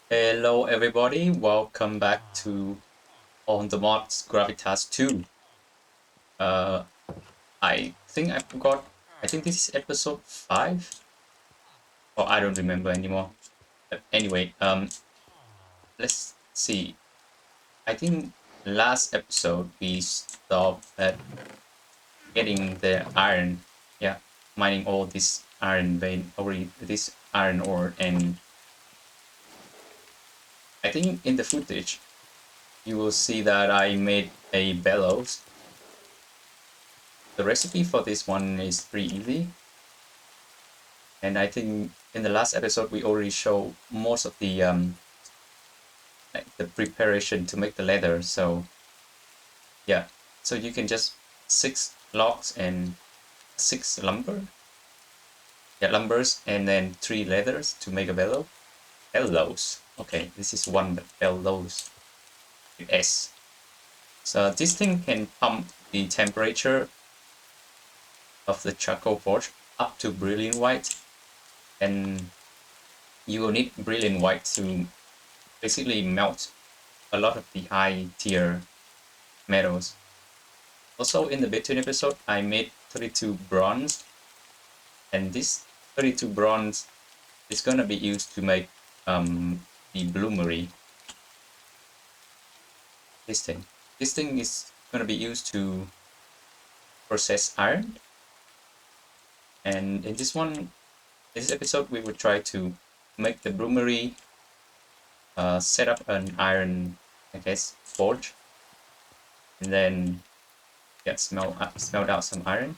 Hello everybody, welcome back to On the Mods Gravitas 2. Uh, I think I forgot, I think this is episode 5, or I don't remember anymore. But anyway, let's see. I think last episode we stopped at getting the iron, yeah, mining all this iron vein, or this iron ore, and I think in the footage you will see that I made a bellows. The recipe for this one is pretty easy, and I think in the last episode we already showed most of the like the preparation to make the leather. So yeah, so you can just 6 logs and 6 lumber, yeah, lumbers, and then 3 leathers to make a bellows. Okay, this is one bellows with S. So this thing can pump the temperature of the charcoal forge up to brilliant white, and you will need brilliant white to basically melt a lot of the high tier metals. Also in the between episode, I made 32 bronze, and this 32 bronze is gonna be used to make the bloomery. This thing. This thing is gonna be used to process iron, and in this episode, we will try to make the bloomery, set up an iron, I guess, forge, and then smelt out some iron.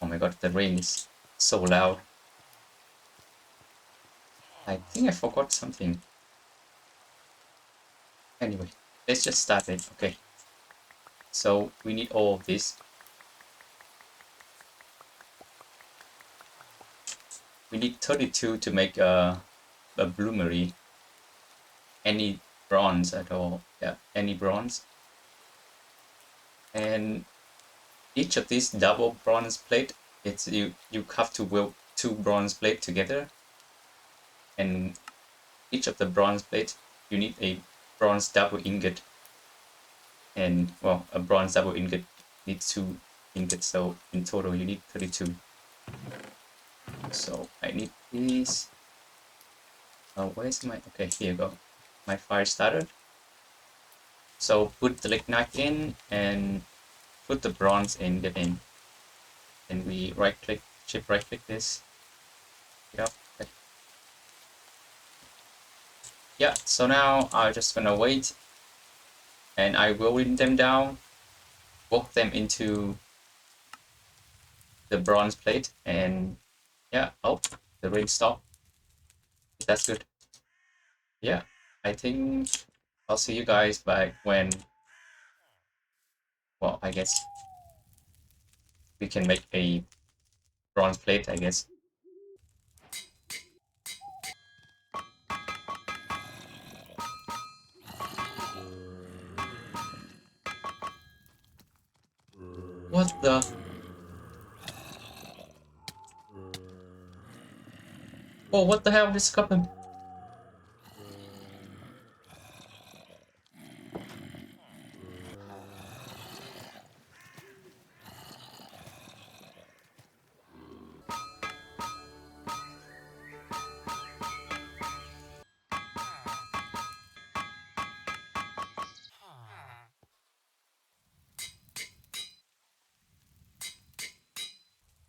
Oh my god, the rain is so loud. I think I forgot something. Anyway, let's just start it. Okay. So we need all of this. We need 32 to make a bloomery. Any bronze at all. Yeah, any bronze. And each of these double bronze plate, it's you have to weld 2 bronze plate together. And each of the bronze plate, you need a bronze double ingot. And well, a bronze double ingot needs 2 ingots, so in total you need 32. So I need these. Where's my, okay, here you go, my fire starter. So put the lignite in and put the bronze ingot in, and we right click, shift right click this. Yep. Yeah, so now I'm just gonna wait, and I will win them down, walk them into the bronze plate, and yeah, oh, the rain stopped. That's good. Yeah, I think I'll see you guys back when, well, I guess we can make a bronze plate, I guess. What the? Oh, what the hell just happened?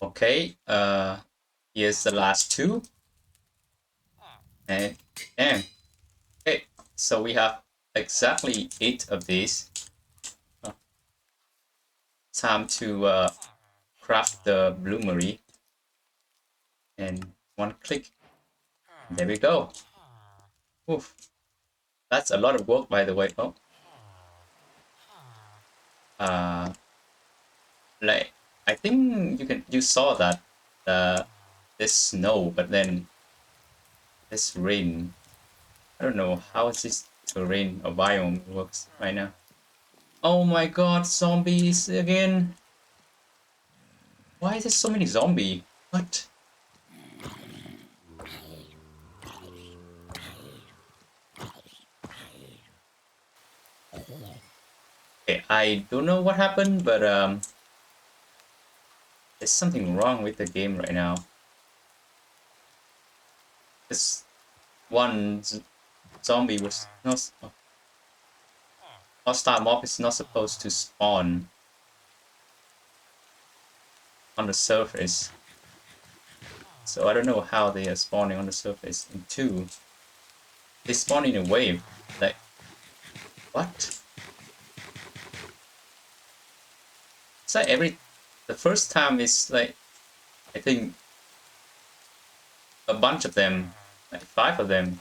Okay, here's the last 2. And okay, so we have exactly 8 of these. Time to craft the bloomery. And one click. There we go. Oof. That's a lot of work, by the way. Oh. Uh, like, I think you saw that this snow, but then this rain. I don't know how is this terrain or biome works right now. Oh my god, zombies again. Why is there so many zombies? What? Okay, I don't know what happened, but there's something wrong with the game right now. This one zombie was not hostile mob is not supposed to spawn on the surface. So I don't know how they are spawning on the surface. And two, they spawn in a wave. Like, what? It's like the first time is like, I think a bunch of them, like 5 of them.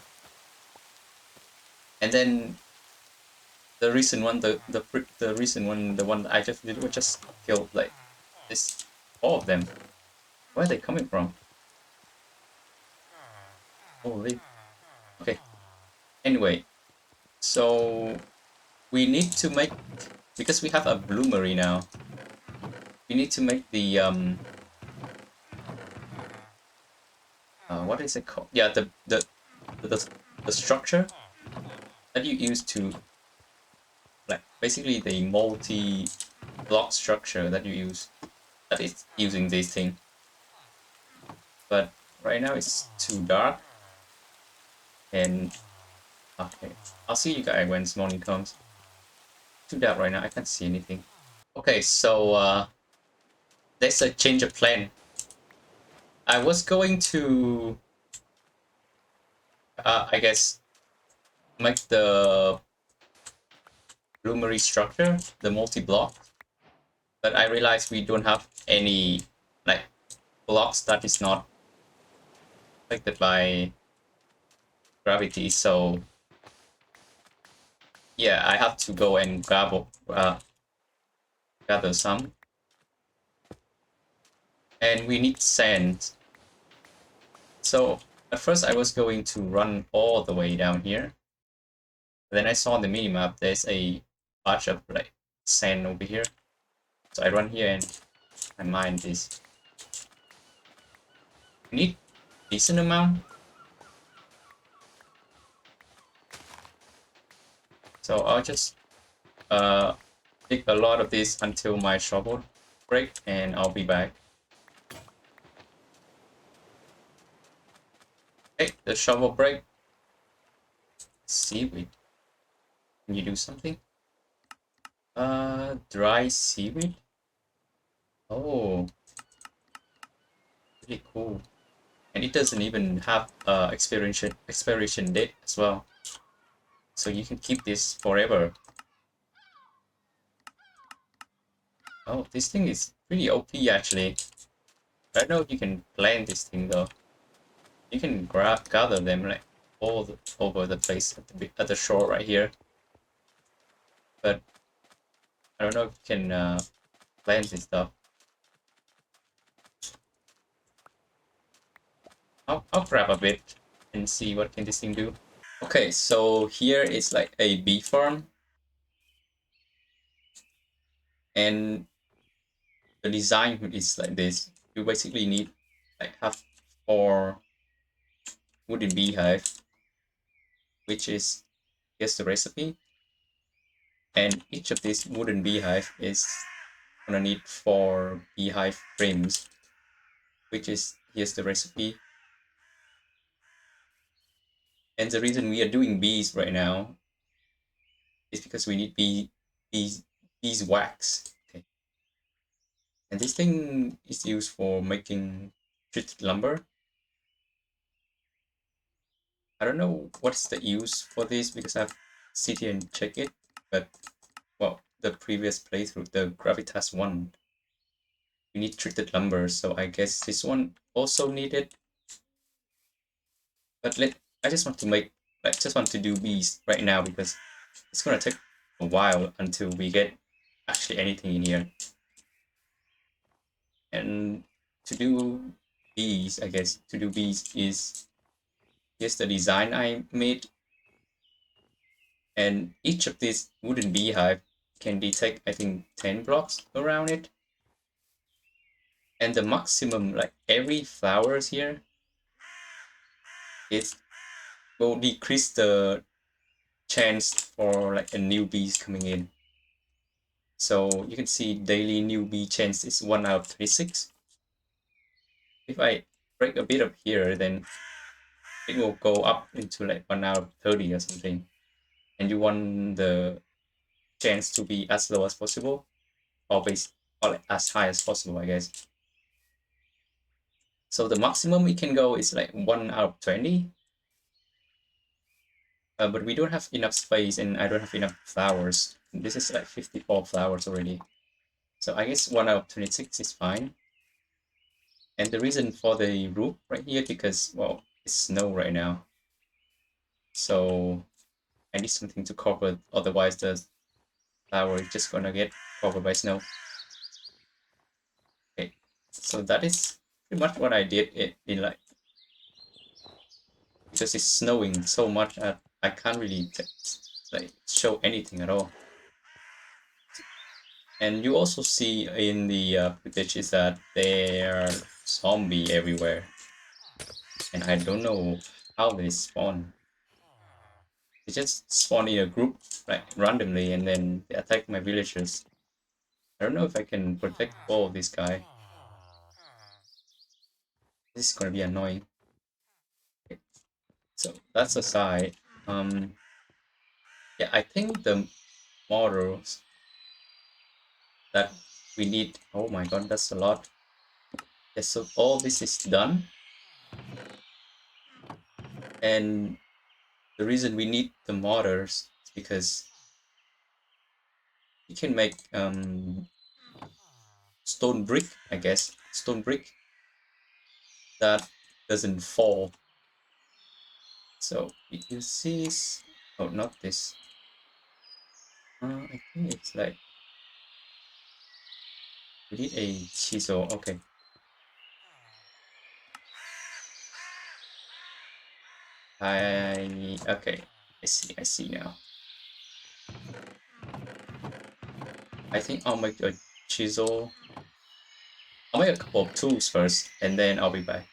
And then the recent one, the recent one, the one I just did was just killed like this, all of them. Where are they coming from? Holy. Okay. Anyway, so we need to make, because we have a bloomery now, we need to make the what is it called? Yeah, the, the structure that you use to, like, basically the multi block structure that you use, that is using this thing. But right now it's too dark, and okay, I'll see you guys when morning comes. Too dark right now, I can't see anything. Okay, so there's a change of plan. I was going to I guess make the Bloomery structure, the multi-block, but I realized we don't have any like blocks that is not affected by gravity, so yeah, I have to go and gather some, and we need sand. So at first I was going to run all the way down here, but then I saw on the minimap there's a bunch of like sand over here, so I run here and I mine this. We need decent amount, so I'll just pick a lot of this until my shovel break, and I'll be back. Okay, the shovel break. Seaweed. Can you do something? Dry seaweed? Oh, really cool. And it doesn't even have expiration date as well. So you can keep this forever. Oh, this thing is pretty OP actually. I don't know if you can plant this thing though. You can gather them like over the place at the shore right here. But I don't know if you can plant this stuff. I'll grab a bit and see what can this thing do. Okay, so here is like a bee farm, and the design is like this. You basically need like have 4 wooden beehive, which is, here's the recipe, and each of these wooden beehive is gonna need 4 beehive frames, which is, here's the recipe. And the reason we are doing bees right now is because we need bees beeswax. Okay. And this thing is used for making treated lumber. I don't know what's the use for this because I've sit here and check it, but well, the previous playthrough, the Gravitas one, we need treated lumber, so I guess this one also needed. But I just want to make, I just want to do bees right now because it's gonna take a while until we get actually anything in here. And to do bees, I guess to do bees is, here's the design I made, and each of these wooden beehive can detect, I think, 10 blocks around it, and the maximum, like every flowers here, it will decrease the chance for like a new bees coming in. So you can see daily newbie chance is 1 out of 36. If I break a bit up here, then it will go up into like 1 out of 30 or something. And you want the chance to be as low as possible, or like as high as possible, I guess. So the maximum we can go is like 1 out of 20. But we don't have enough space and I don't have enough flowers. This is like 54 flowers already. So I guess 1 out of 26 is fine. And the reason for the roof right here, because, well, it's snow right now. So I need something to cover, otherwise the flower is just gonna get covered by snow. Okay, so that is pretty much what I did in like, because it's snowing so much that I can't really like show anything at all. And you also see in the footage is that there are zombies everywhere. And I don't know how they spawn. They just spawn in a group, like randomly, and then they attack my villagers. I don't know if I can protect all of this guy. This is gonna be annoying. Okay, so that's aside. Yeah, I think the models that we need. Oh my god, that's a lot. Yeah, so all this is done, and the reason we need the mortars is because you can make stone brick, I guess, stone brick that doesn't fall. So you see, oh, not this. I think it's like we need a chisel. Okay, okay. I see now. I think I'll make a chisel. I'll make a couple of tools first, and then I'll be back.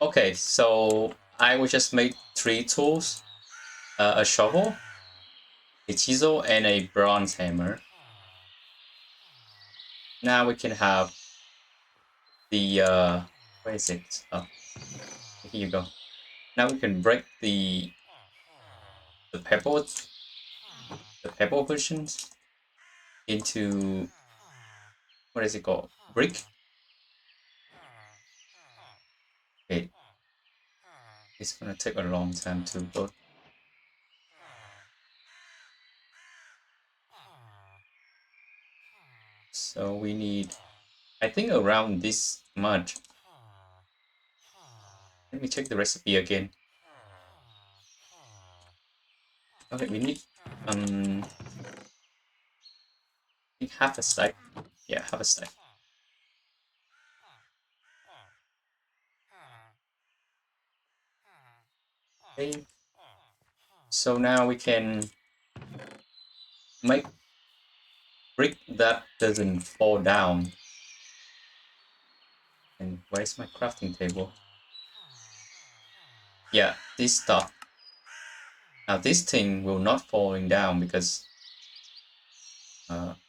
Okay, so I will just make 3 tools: a shovel, a chisel, and a bronze hammer. Now we can have the where is it? Oh, here you go. Now we can break the pebbles, the pebble versions into, what is it called? Brick. Okay, it's gonna take a long time to build. So we need, I think, around this much. Let me check the recipe again. Okay, we need I think half a stack. Yeah, half a stack. Okay. So now we can make brick that doesn't fall down. And where's my crafting table? Yeah, this stuff. Now this thing will not falling down because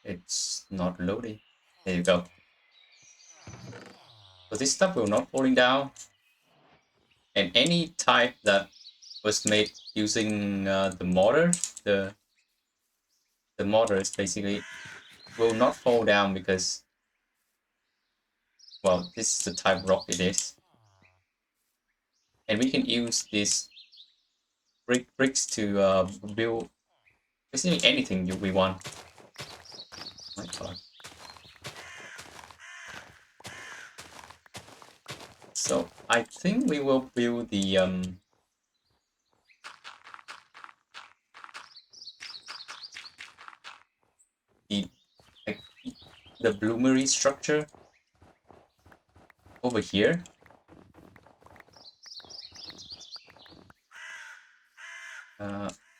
it's not loading. There you go. So this stuff will not falling down, and any type that was made using the mortar, the mortars basically will not fall down because, well, this is the type rock it is, and we can use these bricks to build basically anything we want. Oh my god. So I think we will build the like the bloomery structure over here.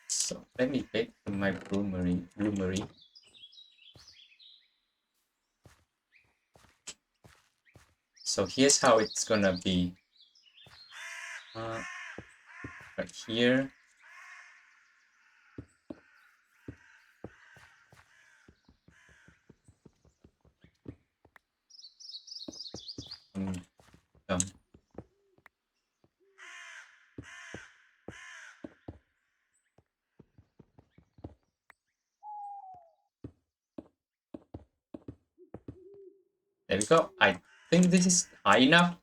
So let me pick my bloomery. So here's how it's gonna be. Right here. Um, um, there we go. I think this is high enough.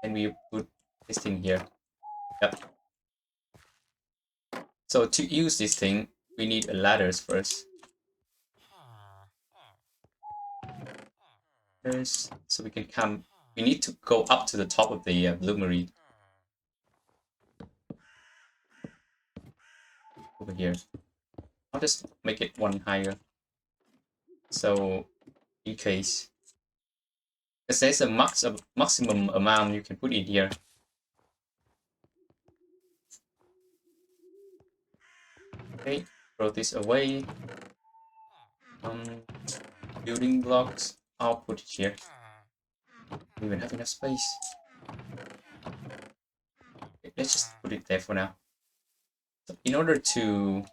And we put this thing here. Yep. So to use this thing, we need a ladders first. So we can come. We need to go up to the top of the Bloomery. Over here. I'll just make it one higher. So in case, because there's a maximum amount you can put in here. Okay, throw this away. Building blocks. I'll put it here. We even have enough space. Okay, let's just put it there for now. So in order to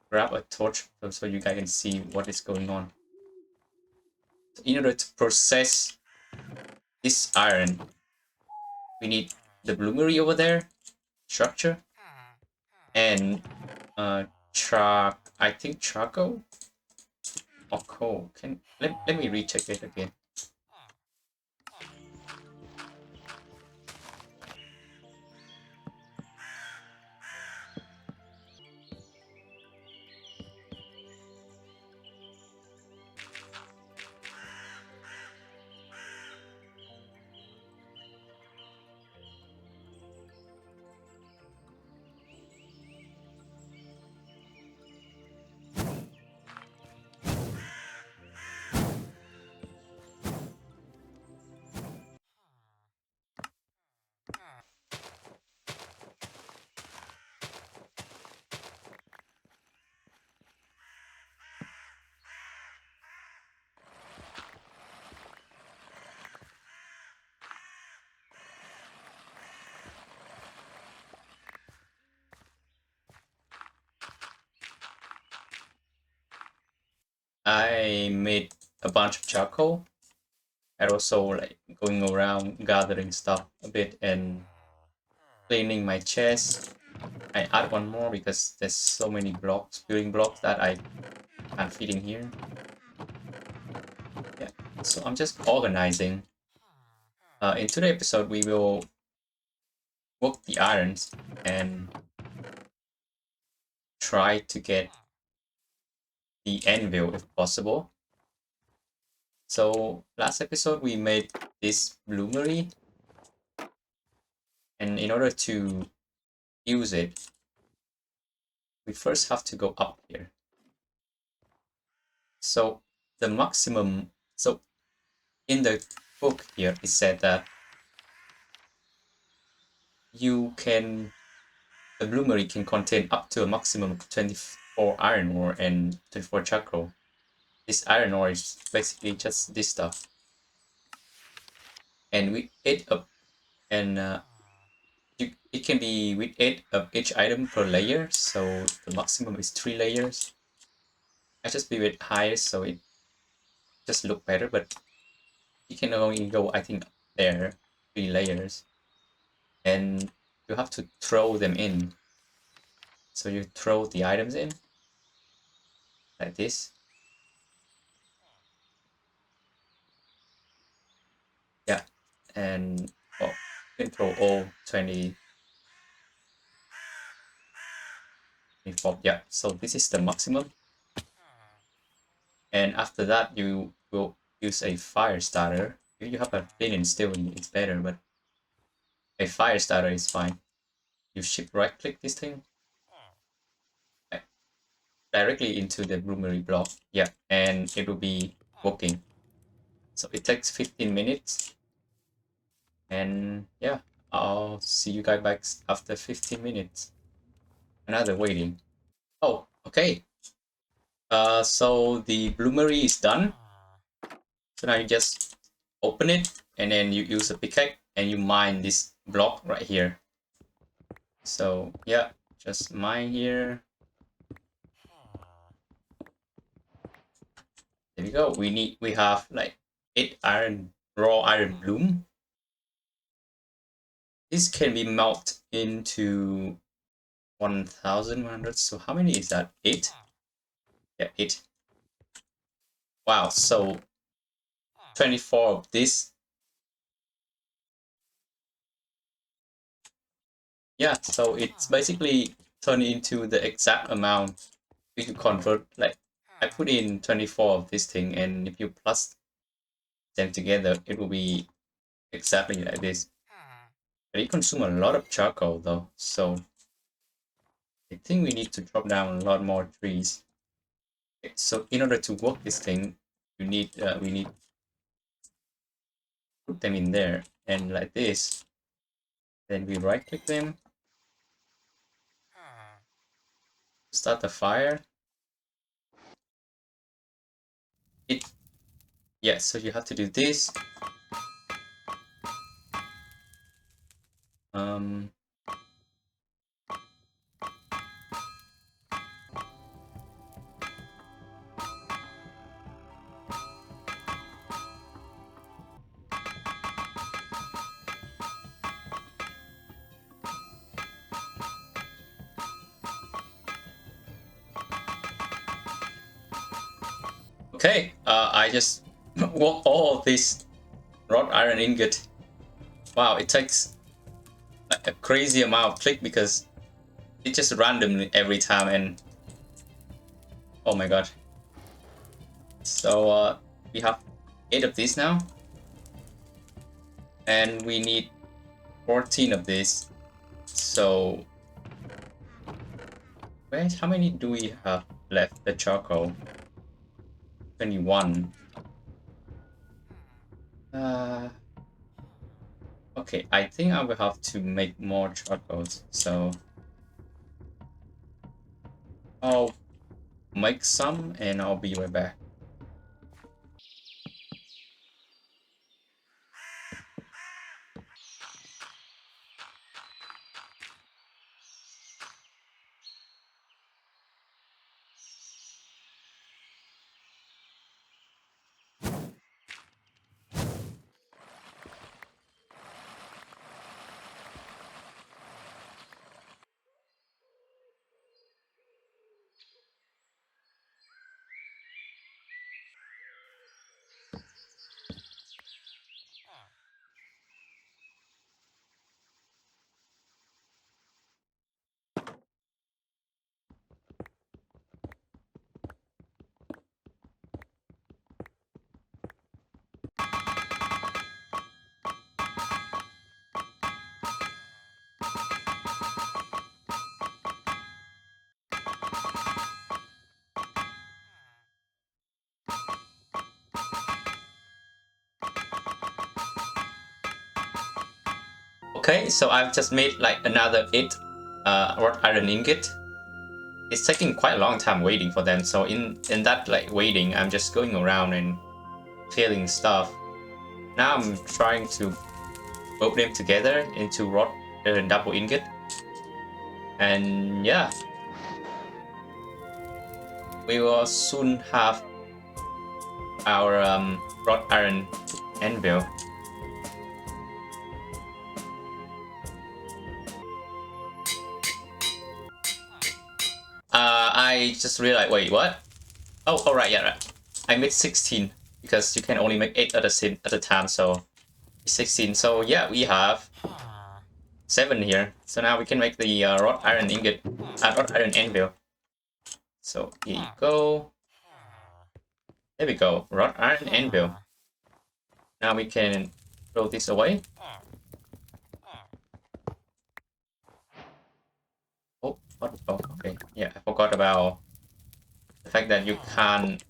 grab a torch so you guys can see what is going on. So in order to process this iron, we need the bloomery over there, structure, and I think charcoal or coal. Let me recheck it again. I made a bunch of charcoal and also like going around gathering stuff a bit and cleaning my chest. I add one more because there's so many blocks, building blocks that I can't fit in here. Yeah, so I'm just organizing. In today's episode, we will work the irons and try to get the anvil if possible. So last episode we made this bloomery, and in order to use it, we first have to go up here. So the maximum, so in the book here it said that the bloomery can contain up to a maximum of 24 iron ore and 24 charcoal. This iron ore is basically just this stuff. And we ate up, and it can be with 8 of each item per layer, so the maximum is 3 layers. I just leave it higher so it just look better, but you can only go, I think, there, 3 layers. And you have to throw them in. So you throw the items in, like this. Yeah, and well, you can throw all 20, 24, yeah, so this is the maximum. And after that, you will use a fire starter. If you have a flint steel, it's better, but a fire starter is fine. You shift right click this thing directly into the bloomery block. Yeah, and it will be working. So it takes 15 minutes. And yeah, I'll see you guys back after 15 minutes. Another waiting. Oh, okay. So the bloomery is done. So now you just open it and then you use a pickaxe and you mine this block right here. So yeah, just mine here. There we go. We have like 8 iron, raw iron bloom. This can be melted into 1100. So how many is that? 8? Yeah, 8. Wow, so 24 of this. Yeah, so it's basically turned into the exact amount if you convert, like I put in 24 of this thing, and if you plus them together, it will be exactly like this. But it consumes a lot of charcoal though, so I think we need to drop down a lot more trees. Okay, so in order to work this thing, we need to put them in there, and like this. Then we right click them, start the fire. Yeah, so you have to do this. Okay, I just walk all of this wrought iron ingot. Wow, it takes a crazy amount of click because it's just randomly every time, and oh my god. So we have 8 of these now, and we need 14 of this. So wait, how many do we have left? The charcoal 21. Okay, I think I will have to make more charcoals, so I'll make some and I'll be right back. Okay, so I've just made like another 8 wrought iron ingot. It's taking quite a long time waiting for them, so in that like waiting, I'm just going around and clearing stuff. Now I'm trying to put them together into wrought double ingot, and yeah, we will soon have our wrought iron anvil. I just realized, wait, what? Oh, right, yeah, right. I made 16 because you can only make 8 at a time, so 16. So yeah, we have 7 here. So now we can make the wrought iron ingot, wrought iron anvil. So here you go. There we go, wrought iron anvil. Now we can throw this away. Oh, what? Oh, okay. Yeah, I forgot about the fact that you can't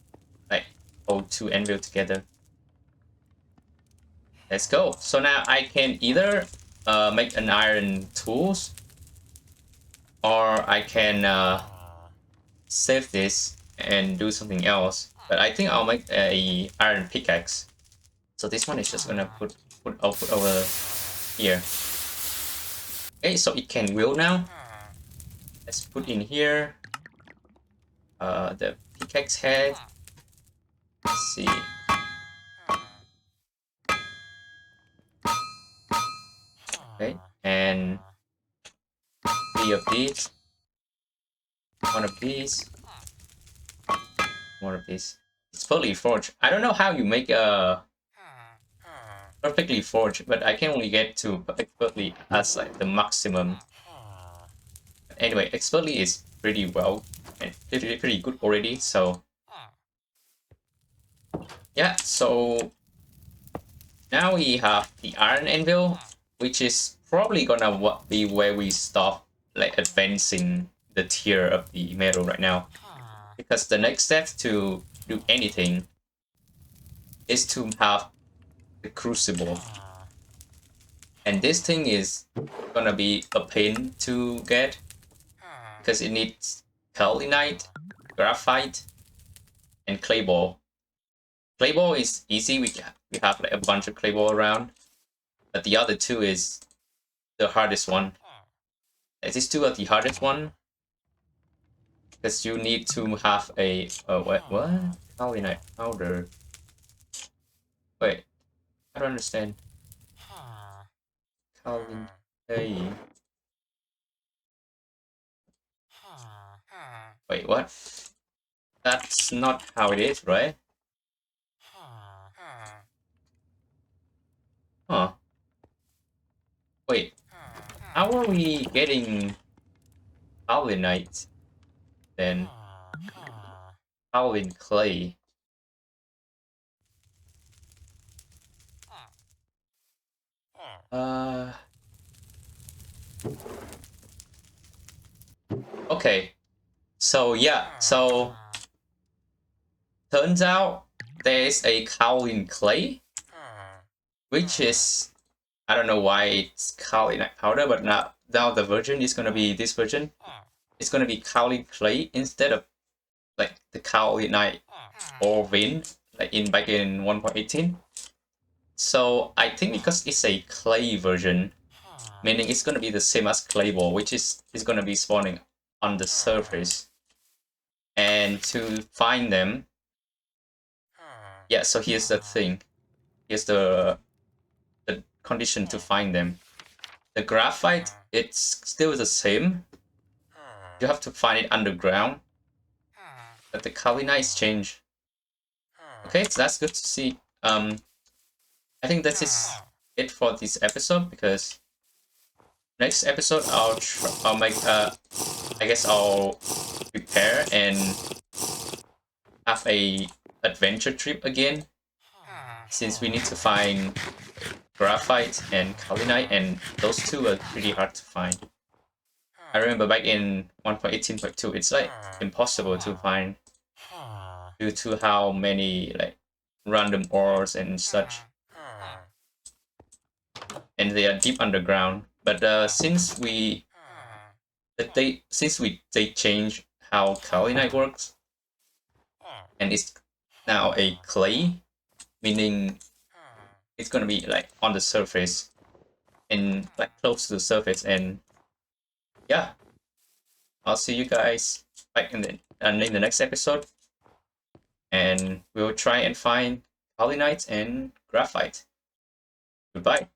like hold 2 anvil together. Let's go. So now I can either make an iron tools, or I can save this and do something else. But I think I'll make a iron pickaxe. So this one is just gonna put output over here. Okay, so it can wheel now. Let's put in here the pickaxe head. Let's see. Okay, and 3 of these, 1 of these, 1 of these. It's fully forged. I don't know how you make a perfectly forged, but I can only get to expertly as like the maximum. Anyway, expertly is pretty well and pretty good already. So yeah, so now we have the iron anvil, which is probably gonna be where we stop like advancing the tier of the metal right now, because the next step to do anything is to have the crucible, and this thing is gonna be a pain to get because it needs kaolinite, graphite, and clay ball. Clay ball is easy. We have like a bunch of clay ball around, but the other two is the hardest one. These two are the hardest one because you need to have a what kaolinite powder. Wait, I don't understand. Kaolin hey. Wait, what? That's not how it is, right? Huh. Wait, how are we getting kaolinite then? Kaolin clay. Okay. So yeah, so turns out there's a kaolin clay, which is, I don't know why it's kaolinite powder, but now the version is gonna be this version. It's gonna be kaolin clay instead of like the kaolinite or vein like back in 1.18. So I think because it's a clay version, meaning it's gonna be the same as clay ball, which is gonna be spawning on the surface. And to find them, yeah. So here's the thing. Here's the condition to find them. The graphite, it's still the same. You have to find it underground. But the kaolinites change. Okay, so that's good to see. I think that is it for this episode, because next episode I'll make I guess I'll prepare and have a adventure trip again, since we need to find graphite and kaolinite, and those two are pretty hard to find. I remember back in 1.18.2, it's like impossible to find due to how many like random ores and such, and they are deep underground. But since they change how kaolinite works, and it's now a clay, meaning it's gonna be like on the surface and like close to the surface. And yeah, I'll see you guys like in the next episode, and we'll try and find kaolinite and graphite. Goodbye.